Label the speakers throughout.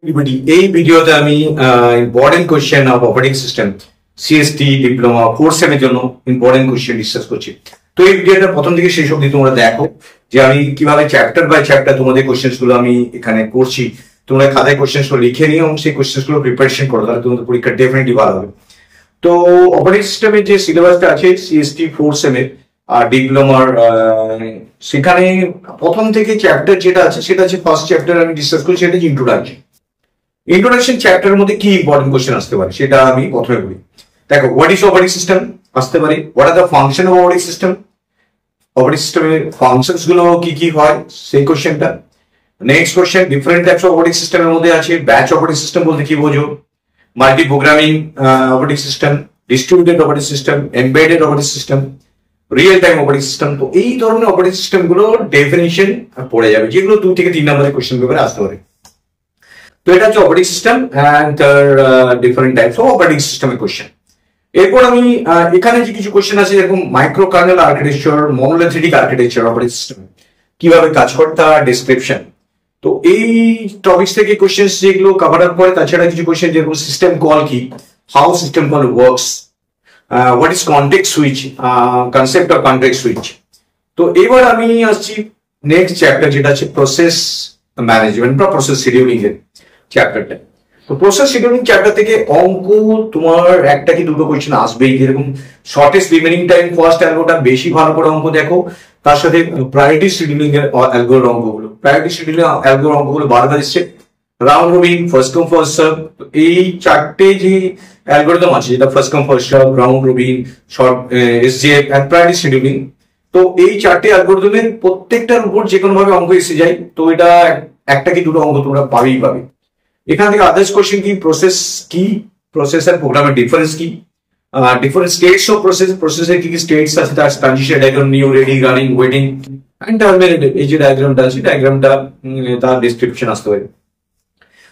Speaker 1: Everybody, এই ভিডিওতে আমি important question of operating system CST diploma 4 সেমের জন্য ইম্পর্টেন্ট কোশ্চেন ডিসকাস করছি। তো এই ভিডিওটা প্রথম থেকে শেষ অবধি তোমরা দেখো যে আমি কিভাবে চ্যাপ্টার বাই চ্যাপ্টার তোমাদের কোশ্চেন গুলো আমি এখানে করছি। তোমরা খাতায় কোশ্চেন গুলো লিখে নিও এবং সেই কোশ্চেন গুলো প্রিপারেশন করো, তাহলে তোমাদের পরীক্ষা ডেফিনেটলি ভালো হবে। তো অপারেটিং সিস্টেমের যে সিলেবাসটা আছে সিএসটি 4 সেমের আর ডিপ্লোমার, সেখানে প্রথম থেকে চ্যাপ্টার যেটা আছে সেটা আছে ফার্স্ট চ্যাপ্টার আমি ডিসকাস করছি, সেটা হচ্ছে ইন্ট্রোডাকশন চ্যাপ্টারের মধ্যে কি ইম্পর্টেন্ট কোশ্চেন আসতে পারে সেটা আমি প্রথমে বলি। দেখো, হোয়াট ইজ অপারেটিং সিস্টেম আসতে পারে, what are the function of operating system, operating সিস্টেমের ফাংশনস গুলো কি কি হয় সেই কোশ্চেনটা। Next question, different types of operating সিস্টেমের মধ্যে আছে ব্যাচ অপারেটিং সিস্টেম বলতে কি বোঝো, multi programming operating system, distributed operating system, embedded operating system, real time operating system. তো এই ধরনের অপারেটিং সিস্টেম গুলো ডেফিনিশন পড়ে যাবে, যেগুলো 2 থেকে 3 নম্বরের কোশ্চেন পেপারে আসতে পারে। তো এটা হচ্ছে operating system and different types of operating সিস্টেমের কোশ্চেন। এরপর আমি এখানে যে কিছু কোশ্চেন আছে যেরকম micro kernel architecture, monolithic architecture operating system কিভাবে কাজ করে তার ডেসক্রিপশন। তো এই টপিকস থেকে কোশ্চেন যেগুলো কভার আপ করে, তাছাড়া কিছু কোশ্চেন যেরকম সিস্টেম কল কি, how system call works, what is context switch, concept of context switch. তো এবার আমি আসছি নেক্সট চ্যাপ্টার যেটা আছে প্রসেস ম্যানেজমেন্ট বা প্রসেস শিডিউলিং এর চ্যাপ্টারটা। তো প্রসেস শিডিউলিং চ্যাপ্টার থেকে অঙ্ক তোমার একটা কি দুটো কোশ্চেন আসবেই, যেরকম শর্টেস্ট রিমেনিং টাইম ফার্স্ট অ্যালগোটা বেশি ভালো করে অঙ্ক দেখো, তার সাথে প্রায়োরিটি শিডিউলিং এর অ্যালগোর অঙ্কগুলো, প্রায়োরিটি শিডিউলিং অ্যালগোর অঙ্কগুলো বারবার এসছে, round robin, first come first serve. এই চারটে যে অ্যালগোরিদম আছে যেটা first come first serve, round robin, short SGF and priority scheduling, তো এই চারটে অ্যালগোরিদমের প্রত্যেকটার উপর যে কোনো ভাবে অঙ্ক এসে যায়। তো এটা একটা কি দুটো অঙ্ক তোমরা পাবেই পাবে। এখান থেকে আদার্স কোশ্চেন কি, প্রসেস কি, প্রসেস আর প্রোগ্রামের ডিফারেন্স কি, ডিফারেন্ট স্টেটস অফ প্রসেস, প্রসেসের কি কি স্টেটস আছে, তার transition diagram, new, ready, running, waiting and terminated, এই যে ডায়াগ্রামটা আছে ডায়াগ্রামটা তার ডেসক্রিপশন আসতে পারে।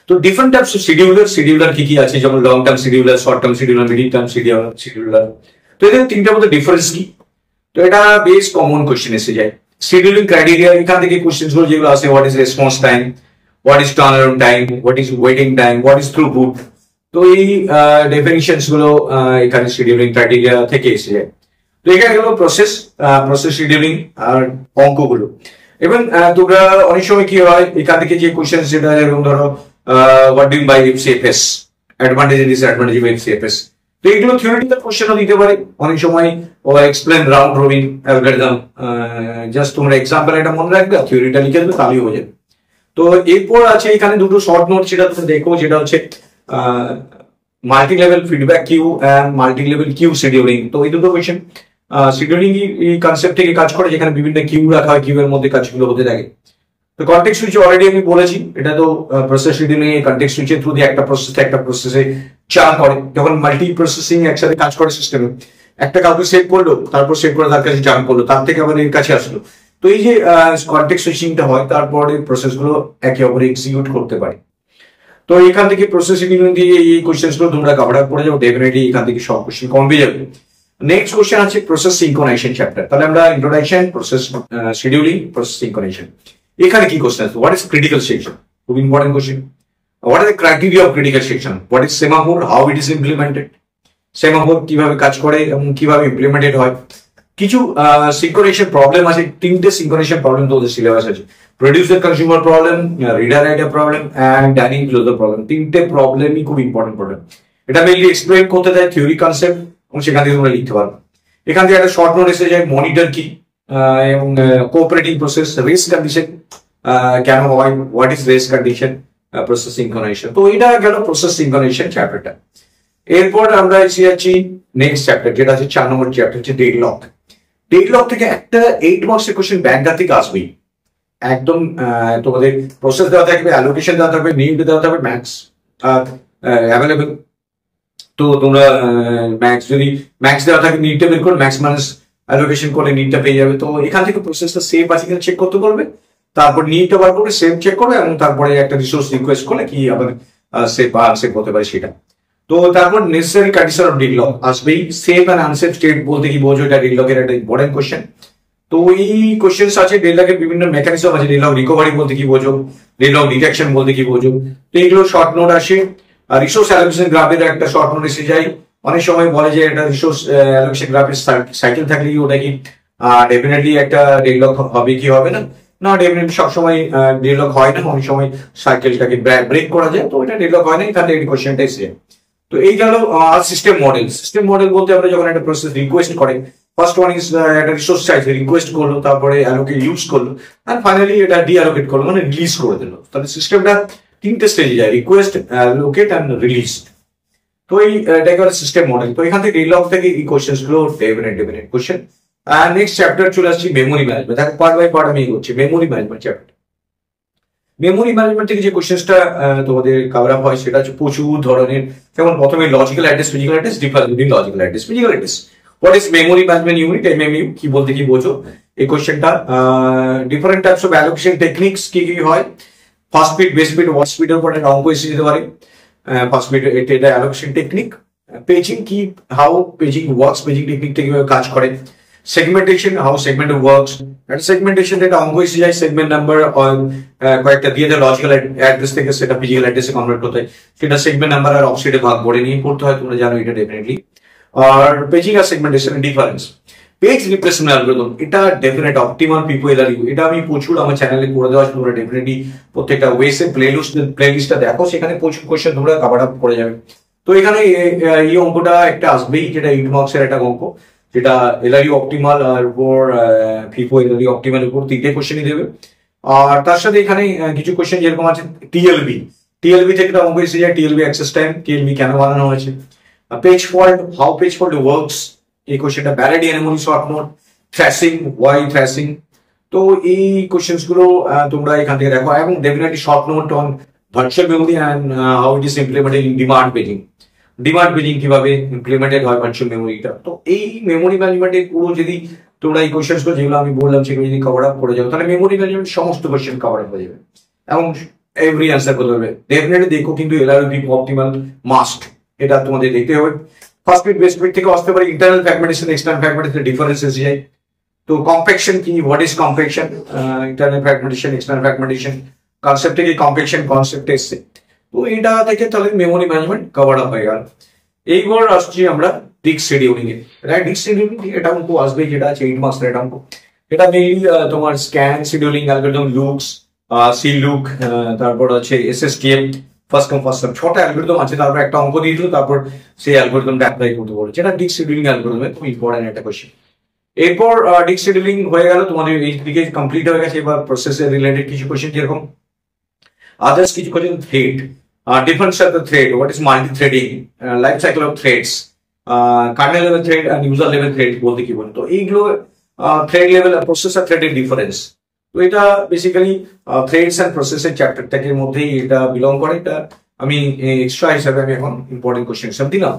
Speaker 1: তো ডিফারেন্ট টাইপস অফ শিডিউলার কি কি আছে, যেমন long term scheduler, short term scheduler, middle term scheduler. তো এদের তিনটার মধ্যে ডিফারেন্স কি, তো এটা বেশ কমন কোশ্চেন এসে যায়। শিডিউলিং ক্রাইটেরিয়া, এখান থেকে কোশ্চেন গুলো যেগুলো আছে, what is response time, what is turnaround time, what is waiting time, what is throughput। তো এই ডেফিনিশনস গুলো এখানে শিডিউলিং ক্রাইটেরিয়া থেকে এসে যায়। তো এখানে গেল প্রসেস শিডিউলিং আর অঙ্কগুলো। এবং তোমরা অনেক সময় কি হয় এখান থেকে যে কোশ্চেন যেটা যেরকম ধরো what do you by FCFS, advantage and disadvantage of FCFS. তো এগুলো থিওরিটিক্যাল কোশ্চেনও দিতে পারে অনেক সময়, ও explain round robin algorithm, just তোমরা এক্সাম্পল এটা মনে রাখবে, থিওরিটা লিখে দেবে তাহলেই হয়ে যাবে। তো এরপর আছে এখানে দুটো শর্ট নোট, সেটা তুমি দেখো, যেটা হচ্ছে multi level feedback queue and multi level queue scheduling. তো এই দুটো কোয়েশ্চেন শিডিউলিং এই কনসেপ্ট থেকে কাজ করে, যেখানে বিভিন্ন কিউ রাখা হয়, কিউ এর মধ্যে কাজগুলো হতে থাকে। তো কনটেক্সট সুইচ অলরেডি আমি বলেছি, এটা তো প্রসেস শিডিউলিং এর কনটেক্সট সুইচের থ্রু দিয়ে একটা প্রসেসে চান করে, যখন মাল্টি প্রসেসিং একসাথে কাজ করে সিস্টেমে, একটা কাউকে সেট করলো, তারপর সেট করে তার কাছে চান করলো, তার থেকে আবার এর কাছে আসলো। তো এই যে কনটেক্সট সুইচিংটা হয়, তারপরে প্রসেস গুলো একে অপরে এক্সিকিউট করতে পারে। তো এখান থেকে প্রসেস শিডিউলিং দিয়ে এই কোশ্চেন গুলো তোমরা কভার আপ করে যাও, ডেফিনেটলি এখান থেকে সব কোশ্চেন কমবে যাবে। নেক্সট কোশ্চেন আছে প্রসেস সিনক্রোনাইজেশন চ্যাপ্টার। তাহলে আমরা introduction, process scheduling, process synchronization. এখানে কি কোশ্চেন আছে, হোয়াট ইজ ক্রিটিক্যাল সেকশন, খুব important question. What are the criteria of critical section, what is semaphore, how it is implemented, semaphore কিভাবে কাজ করে এবং কিভাবে ইমপ্লিমেন্টেড হয়। কিছু সিনক্রোনাইজেশন প্রবলেম আছে, 3টে সিনক্রোনাইজেশন প্রবলেম তো ওদের সিলেবাস আছে, producer consumer problem, reader writer problem and dining closer problem. 3টে প্রবলেমই খুব ইম্পর্টেন্ট প্রবলেম। এটা মেইনলি এক্সপ্লেন করতে দেয় থিওরি কনসেপ্ট, এবং সেখান থেকে তোমরা লিখতে পারবে। এখান থেকে একটা শর্ট নোট এসে যায়, মনিটর কি এবং কোঅপারেটিং প্রসেস, রেস কন্ডিশন কেন হয়, what is race condition, process synchronisation. তো এটা গেল প্রসেস সিনক্রোনাইজেশন চ্যাপ্টারটা। এরপর আমরা এসে যাচ্ছি নেক্সট চ্যাপ্টার, যেটা আছে 4 নম্বর চ্যাপ্টার, হচ্ছে ডেডলক। ডেডলক থেকে একটা 8 মার্কসের কোশ্চেন ব্যাংকার থেকে আসবেই একদম। তোমাদের প্রসেস দেওয়া থাকবে, অ্যালোকেশন দেওয়া থাকবে, নিড দেওয়া থাকবে, ম্যাক্স অ্যাভেলেবেল। তো তোমরা যদি ম্যাক্স দেওয়া থাকে, নিডটা বের করে ম্যাক্স মাইনাস অ্যালোকেশন করে নিডটা পেয়ে যাবে। তো এখান থেকে প্রসেসটা সেভ আছে কিনা চেক করতে পারবে, তারপর নিডটা বার করবে, সেভ চেক করবে, এবং তারপরে একটা রিসোর্স রিকোয়েস্ট করলে কি আবার সেভ বা আনসেভ হতে পারে সেটা। তো তারপর নেসেসারি কন্ডিশন অফ ডেডলক আসবেই। সেভ এন্ড আনসেভ স্টেট বলতে কি বোঝো, এটা ডেডলকের একটা ইম্পর্টেন্ট কোশ্চেন। তো এই কোশ্চেন্স আছে, ডেডলকের বিভিন্ন মেকানিজম আছে, ডেডলক রিকভারি বলতে কি বোঝো, ডেডলক ডিটেকশন বলতে কি বোঝো। তো এইগুলো শর্ট নোট আসে। রিসোর্স অ্যালোকেশন গ্রাফের একটা শর্ট নোট এসে যায়। অনেক সময় বলে যে এটা রিসোর্স অ্যালোকেশন গ্রাফের সাইকেল থাকলে কি ওটা কি ডেফিনেটলি একটা ডেডলক হবে কি হবে না? না, ডেফিনেটলি সবসময় ডেডলক হয় না, অনেক সময় সাইকেলটাকে ব্রেক করা যায়, তো এটা ডেডলক হয় না, এখানে এই কোশ্চেনটা এসে। তো এই গেল সিস্টেম মডেল। সিস্টেম মডেল বলতে আমরা যখন একটা প্রসেস রিকোয়েস্ট করে, ফার্স্ট ওয়ান ইজ একটা রিসোর্স চাইছে, রিকোয়েস্ট করলো, তারপরে অ্যালোকেট ইউজ করলো, আর ফাইনালি এটা ডিঅ্যালোকেট করলো, মানে রিলিজ করে দিল। তাহলে সিস্টেমটা তিনটে স্টেজে যায়, রিকোয়েস্ট, অ্যালোকেট অ্যান্ড রিলিজ। তো এটাকে বলে সিস্টেম মডেল। তো এখান থেকে ডেডলক থেকে এই কোশ্চেন্স গুলো ডেফিনেট কোশ্চেন। আর নেক্সট চ্যাপ্টার চলে আসছি মেমোরি ম্যানেজমেন্ট। দেখো পার্ট বাই পার্ট আমি এগোচ্ছি। Memory management chapter. Memory management থেকে যে কোশ্চেন্সটা তোমাদের কভার আপ হয় সেটা হচ্ছে প্রচুর ধরনের। যেমন প্রথমে logical address, physical address, difference between logical address, physical address. What is memory management unit, MMU কি বলতে কি বোঝো এই কোশ্চেনটা। Different types of allocation techniques কি কি হয়, first fit, best fit, worst বিটের উপর একটা অঙ্ক এসে যেতে পারে। ফার্স্ট বিট এটা অ্যালোকেশন টেকনিক। পেজিং কি, হাউ পেজিং ওয়ার্কস, পেজিং টেকনিকটা কিভাবে কাজ করে। Segmentation, how segment works. একটা সেগমেন্টেশন একটা অঙ্ক এসে যায়, সেগমেন্ট নাম্বার কয়েকটা দিয়ে দেয় লজিক্যাল অ্যাড্রেস থেকে, সেটা ফিজিক্যাল অ্যাড্রেসে কনভার্ট করতে হয়, সেটা সেগমেন্ট নাম্বার আর অফসেটে ভাগ করে নিয়ে পড়তে হয়, তোমরা জানো এটা ডেফিনেটলি। আর পেজিং আর segmentation difference. Page replacement algorithm, এটা ডেফিনেট অপটিমাল পিপল এলআরইউ, এটা আমি প্রচুর আমার চ্যানেলে করে দেওয়া আছে, তোমরা ডেফিনেটলি প্রত্যেকটা ওয়েসে প্লেলিস্টটা দেখো, সেখানে প্রচুর কোশ্চেন তোমরা কভার আপ করে যাবে। তো এখানে এই অঙ্কটা একটা আসবেই, যেটা 8 মার্কসের একটা অঙ্ক, যেটা এলআরইউ অপটিমাল আর উপর ফিফো এলআরইউ অপটিমাল উপর 3টে কোশ্চেনই দেবে। আর তার সাথে এখানে কিছু কোশ্চেন যেরকম আছে টিএলবি, টিএলবি থেকে একটা অঙ্ক এসে যায়, টিএলবি অ্যাক্সেস টাইম, টিএলবি কেন বানানো হয়েছে। Page fault, how page fault works, এই কোশ্চেনটা। Valid anomaly short note, thrashing, why thrashing. তো এই কোশ্চেন্স গুলো তোমরা এখান থেকে দেখো, এবং definitely short note on virtual memory and how it is implemented in demand paging. Demand paging কিভাবে ইমপ্লিমেন্টেড হয় ভার্চুয়াল মেমোরিটা। তো এই মেমোরি ম্যানেজমেন্টের পুরো যদি তোমরা এই কোশ্চেন্স গুলো যেগুলো আমি বললাম সেগুলো যদি কভার আপ করে যাও, তাহলে মেমোরি ম্যানেজমেন্ট সমস্ত কোশ্চেন কভার আপ হয়ে যাবে এবং এভরি অ্যান্সার করতে হবে। ডেফিনেটলি দেখো, কিন্তু এলআরইউ অপটিমাল মাস্ট, এটা তোমাদের দেখতে হবে। ফার্স্ট বিট, বেস বিট থেকে আসতে পারে internal fragmentation, external fragmentation difference এসে যায়। তো কম্প্যাকশন কি, what is compaction, internal fragmentation, external fragmentation, concept থেকে কম্প্যাকশন কনসেপ্ট এসছে। তো এটা থেকে তাহলে মেমোরি ম্যানেজমেন্ট কভার আপ হয়ে গেল। এইবার আসছি আমরা ডিস্ক শিডিউলিং এ। ডিস্ক শিডিউলিং এটা অঙ্ক আসবে, যেটা আছে 8 মার্কসের এটা অঙ্ক। এটা মেইনলি তোমার scan scheduling algorithm, looks, C look, তারপর আছে SSTM, first come first serve, 6টা অ্যালগরিদম আছে। তারপর একটা অঙ্ক দিয়ে দিল, তারপর সেই অ্যালগরিদমটা অ্যাপ্লাই করতে বলে, যেটা ডিস্ক শিডিউলিং অ্যালগরিদমে খুব ইম্পর্টেন্ট একটা কোশ্চেন। এরপর ডিস্ক শিডিউলিং হয়ে গেল, তোমাদের এই দিকে কমপ্লিট হয়ে গেছে। এবার প্রসেসের রিলেটেড কিছু কোশ্চেন, যেরকম আদার্স কিছু question, thread, different set of thread, what is multi-threading, life cycle of threads, kernel level thread and user level thread বলতে কি বলে। তো এইগুলো থ্রেড লেভেল আর প্রসেসর থ্রেডের ডিফারেন্স। তো এটা বেসিক্যালি থ্রেডস এন্ড প্রসেসর চ্যাপ্টারটাকে মধ্যেই এটা বিলং করে। এটা আমি এক্সট্রা হিসাবে আমি এখন ইম্পর্টেন্ট কোশ্চেন হিসাব দিলাম।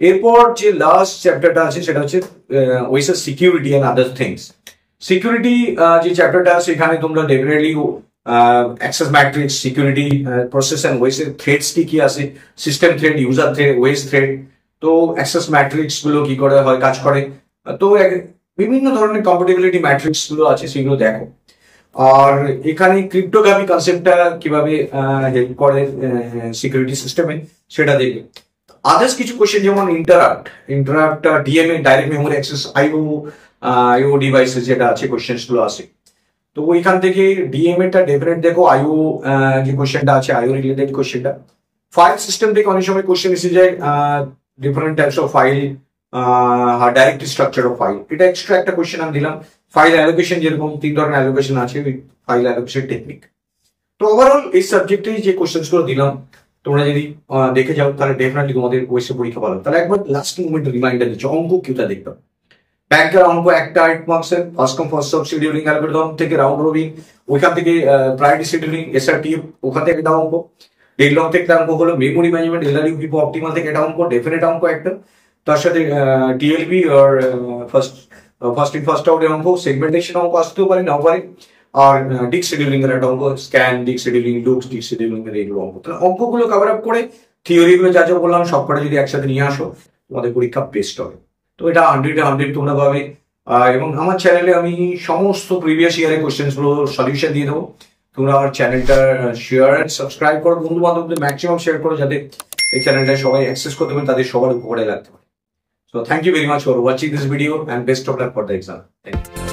Speaker 1: এরপর যে লাস্ট চ্যাপ্টারটা আছে সেটা হচ্ছে ওয়েসের security and other things. Security যে চ্যাপ্টারটা আছে এখানে তোমরা definitely access matrix, security, process and ওয়েসের থ্রেডস কি আছে, system thread, user thread, OS thread. তো অ্যাক্সেস ম্যাট্রিক্স গুলো কি করে হয়, কাজ করে। তো বিভিন্ন ধরনের কম্পাটিবিলিটি ম্যাট্রিক্স গুলো আছে, সেগুলো দেখো। আর এখানে ক্রিপ্টোগ্রাফি কনসেপ্টটা কিভাবে হেল্প করে সিকিউরিটি সিস্টেমে, সেটা দেখবে। আদার্স কিছু কোশ্চেন যেমন interrupt, DMA, direct memory access, IO devices যেটা আছে কোশ্চেন গুলো আছে। তো ওইখান থেকে ডিএমএ টা ডেফিনেট দেখো, আইও যে কোশ্চেনটা আছে আইও রিলেটেড কোশ্চেনটা। ফাইল সিস্টেম থেকে অনেক সময় কোশ্চেন এসে যায়, different types of file, direct structure of file, এটা এক্সট্রা একটা কোশ্চেন আমি দিলাম। ফাইল অ্যালোকেশন, যেরকম 3 ধরনের অ্যালোকেশন আছে, ফাইল অ্যালোকেশন টেকনিক। তো ওভারঅল এই সাবজেক্টে যে কোশ্চেন গুলো দিলাম, তোমরা যদি দেখে যাও তাহলে ডেফিনেটলি তোমাদের ওয়েসে পরীক্ষা ভালো। তাহলে একবার লাস্ট মোমেন্ট রিমাইন্ডার দিচ্ছি, অঙ্ক কিউটা দেখবে। ব্যাংকের অঙ্ক একটা 8 মার্কসের, first come first serve scheduling algorithm থেকে রাউন্ড রবিন, ওইখান থেকে প্রায়োরিটি শিডিউলিং, এসআরটিএফ, ওখান থেকে একটা অঙ্ক। ডেডলক থেকে অঙ্ক হলো memory management, LRU Vivo optimal থেকে একটা অঙ্ক, ডেফিনেট অঙ্ক একটা। তার সাথে টিএলবি আর ফার্স্ট ইন ফার্স্ট আউটের অঙ্ক, সেগমেন্টেশন অঙ্ক আসতেও পারে, নাও পারে। আর ডিস্ক শিডিউলিং এর একটা অঙ্ক, scan, disk scheduling, looks, disk scheduling এর এইগুলো অঙ্ক। তাহলে অঙ্কগুলো কভার আপ করে থিওরিগুলো যা যা বললাম সবকটা যদি একসাথে নিয়ে আসো, তোমাদের পরীক্ষা বেস্ট হবে। তো এটা 100-এ 100 তোমরা পাবে। এবং আমার চ্যানেলে আমি সমস্ত প্রিভিয়াস ইয়ারের কোশ্চেন্সগুলো সলিউশন দিয়ে দেবো। তোমরা আমার চ্যানেলটা শেয়ার অ্যান্ড সাবস্ক্রাইব করো, বন্ধু বান্ধবদের ম্যাক্সিমাম শেয়ার করো, যাতে এই চ্যানেলটা সবাই অ্যাক্সেস করতে পারে, তাদের সবার উপকারে লাগতে পারে। So thank you very much for watching this video and best of luck for the exam. Thank you.